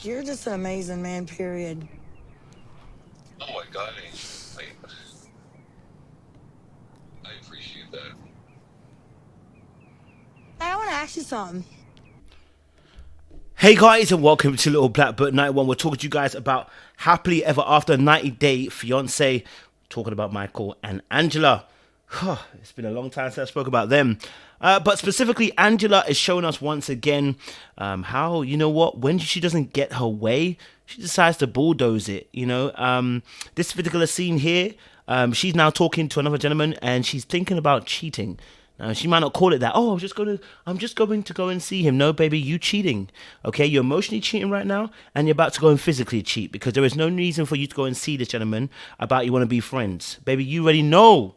You're just an amazing man, period. Oh my God, I appreciate that. Hey, I want to ask you something. Hey guys, and welcome to Little Black Book 91. We're talking to you guys about Happily Ever After 90-Day Fiance. Talking about Michael and Angela. It's been a long time since I spoke about them. But specifically, Angela is showing us once again how, you know what, when she doesn't get her way, she decides to bulldoze it. This particular scene here, she's now talking to another gentleman and she's thinking about cheating. Now, she might not call it that. Oh, I'm just going to go and see him. No, baby, you cheating. Okay, you're emotionally cheating right now, and you're about to go and physically cheat because there is no reason for you to go and see this gentleman about you want to be friends. Baby, you already know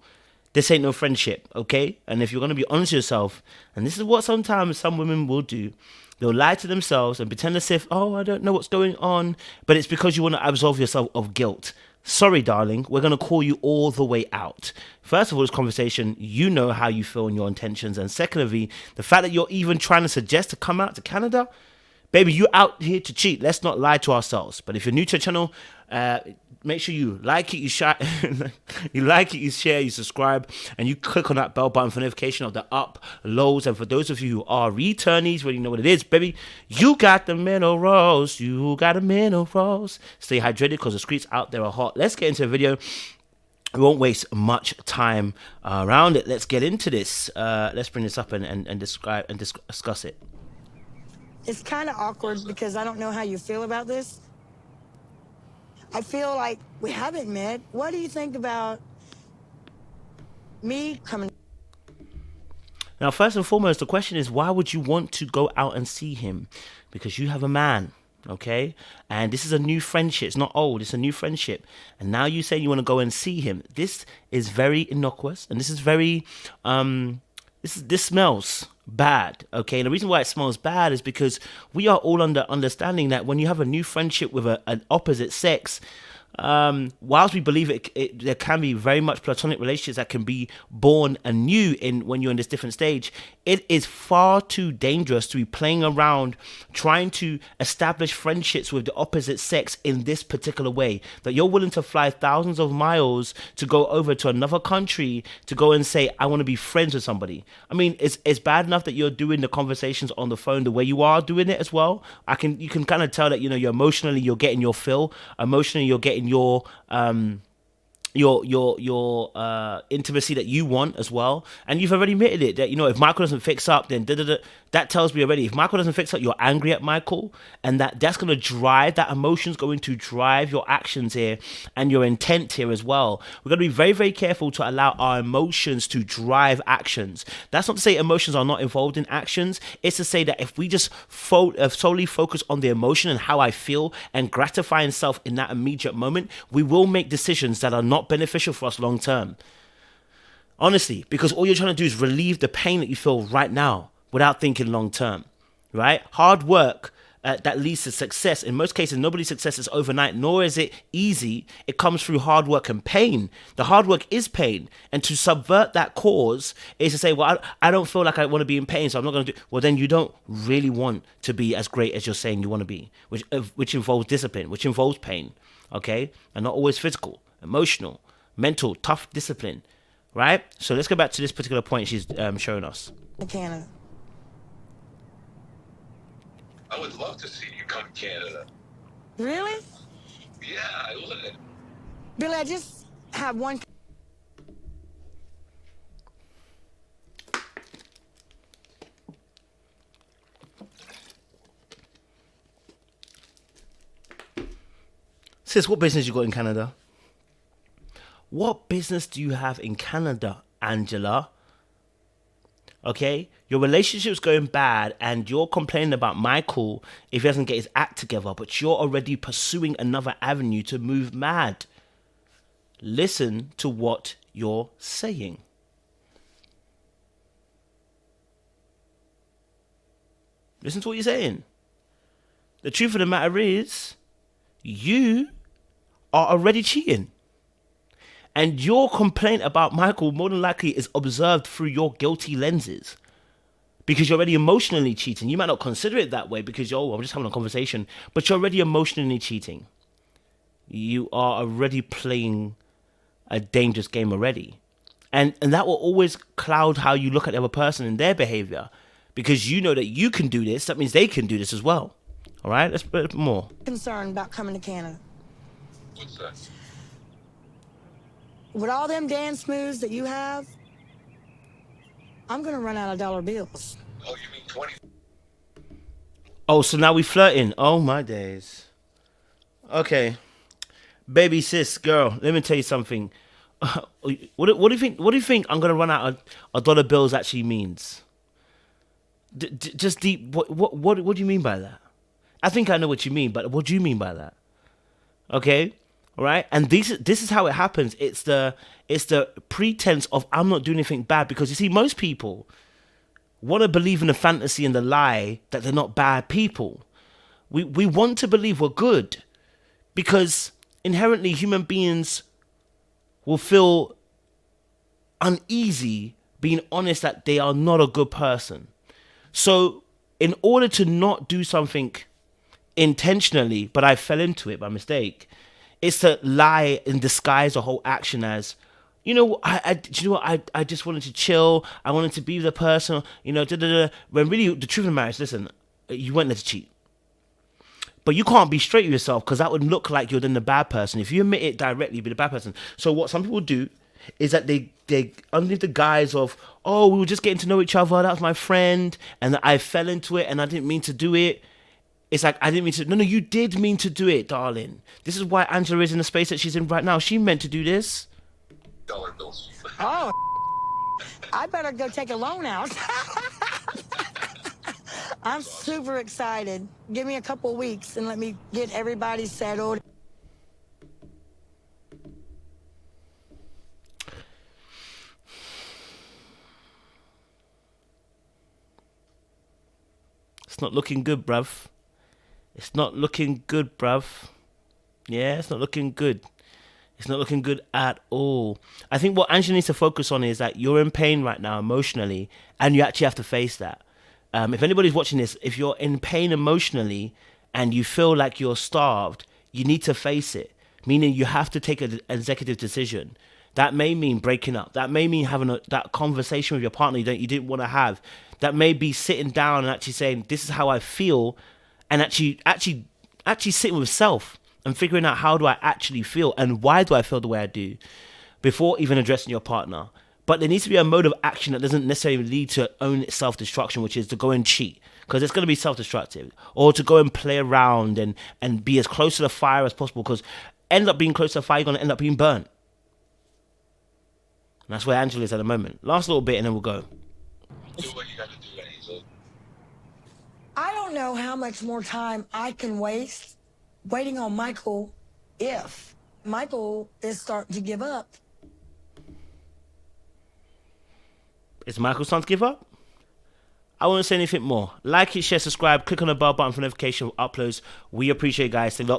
this ain't no friendship, okay? And if you're going to be honest with yourself, and this is what sometimes some women will do, they'll lie to themselves and pretend as if, oh, I don't know what's going on, but it's because you want to absolve yourself of guilt. Sorry, darling, we're going to call you all the way out. First of all, this conversation, you know how you feel and your intentions. And secondly, the fact that you're even trying to suggest to come out to Canada, baby, you out here to cheat. Let's not lie to ourselves. But if you're new to the channel, make sure you like it, you share, you like it, you share, you subscribe, and you click on that bell button for notification of the uploads. And for those of you who are returnees, really know what it is, baby. You got the minerals. You got the minerals. Stay hydrated because the streets out there are hot. Let's get into the video. We won't waste much time around it. Let's get into this. Let's bring this up and describe and discuss it. It's kind of awkward because I don't know how you feel about this. I feel like we haven't met. What do you think about me coming? Now, first and foremost, the question is, why would you want to go out and see him? Because you have a man, okay? And this is a new friendship. It's not old, it's a new friendship. And now you say you want to go and see him. This is very innocuous, and this is very, this smells bad, okay? And the reason why it smells bad is because we are all under understanding that when you have a new friendship with an opposite sex, whilst we believe there can be very much platonic relationships that can be born anew in when you're in this different stage, it is far too dangerous to be playing around trying to establish friendships with the opposite sex in this particular way, that you're willing to fly thousands of miles to go over to another country to go and say, I want to be friends with somebody. I mean, it's bad enough that you're doing the conversations on the phone the way you are doing it as well. You can kind of tell that, you're emotionally, you're getting your fill. Emotionally, you're getting your intimacy that you want as well. And you've already admitted it, that if Michael doesn't fix up, then that tells me already, if Michael doesn't fix up, you're angry at Michael, and that's going to drive, that emotion's going to drive your actions here and your intent here as well. We're going to be very, very careful to allow our emotions to drive actions. That's not to say emotions are not involved in actions. It's to say that if we just solely focus on the emotion and how I feel and gratifying self in that immediate moment, we will make decisions that are not beneficial for us long term. Honestly, because all you're trying to do is relieve the pain that you feel right now without thinking long term, right? Hard work that leads to success. In most cases, nobody's success is overnight, nor is it easy. It comes through hard work and pain. The hard work is pain. And to subvert that cause is to say, well, I don't feel like I want to be in pain, so I'm not going to do. Well, then you don't really want to be as great as you're saying you want to be, which involves discipline, which involves pain, okay? And not always physical, emotional, mental, tough discipline, right? So let's go back to this particular point she's showing us. Canada. I would love to see you come to Canada. Really? Yeah, I would. Billy, I just have one. Sis, what business you got in Canada? What business do you have in Canada, Angela? Okay, your relationship's going bad and you're complaining about Michael if he doesn't get his act together, but you're already pursuing another avenue to move mad. Listen to what you're saying. Listen to what you're saying. The truth of the matter is, you are already cheating. And your complaint about Michael more than likely is observed through your guilty lenses. because you're already emotionally cheating. You might not consider it that way because I'm just having a conversation, but you're already emotionally cheating. You are already playing a dangerous game already. And that will always cloud how you look at the other person and their behavior, because you know that you can do this. That means they can do this as well. All right, let's put more. Concerned about coming to Canada. What's that? With all them dance moves that you have, I'm gonna run out of dollar bills. Oh, you mean 20? Oh, so now we flirting. Oh my days. Okay, baby sis girl, let me tell you something. What do you think? What do you think I'm gonna run out of dollar bills actually means? Just deep. What do you mean by that? I think I know what you mean, but what do you mean by that? Okay, all right. And this is how it happens. It's the pretense of I'm not doing anything bad, because you see, most people want to believe in the fantasy and the lie that they're not bad people. We want to believe we're good, because inherently human beings will feel uneasy being honest that they are not a good person. So in order to not do something intentionally, but I fell into it by mistake, it's to lie and disguise the whole action as, I just wanted to chill. I wanted to be with the person, when really the truth of the matter is, listen, you went there to cheat. But you can't be straight with yourself, because that would look like you're then the bad person. If you admit it directly, you'd be the bad person. So what some people do is that they underneath the guise of, oh, we were just getting to know each other, that was my friend, and I fell into it and I didn't mean to do it. It's like, I didn't mean to. No, you did mean to do it, darling. This is why Angela is in the space that she's in right now. She meant to do this. Dollar bills. Oh, I better go take a loan out. I'm super excited. Give me a couple weeks and let me get everybody settled. It's not looking good, bruv. It's not looking good, bruv. Yeah, it's not looking good. It's not looking good at all. I think what Angela needs to focus on is that you're in pain right now emotionally, and you actually have to face that. If anybody's watching this, if you're in pain emotionally and you feel like you're starved, you need to face it. Meaning you have to take an executive decision. That may mean breaking up. That may mean having that conversation with your partner you didn't want to have. That may be sitting down and actually saying, this is how I feel, and actually sitting with self and figuring out, how do I actually feel and why do I feel the way I do, before even addressing your partner. But there needs to be a mode of action that doesn't necessarily lead to own self-destruction, which is to go and cheat, because it's going to be self-destructive, or to go and play around and be as close to the fire as possible, because end up being close to the fire, you're going to end up being burnt. And that's where Angela is at the moment. Last little bit and then we'll go. Do what you got to do, Angel. I don't know how much more time I can waste waiting on Michael if Michael is starting to give up. Is Michael starting to give up? I won't say anything more. Like it, share, subscribe, click on the bell button for notification of uploads. We appreciate it, guys. Stay locked.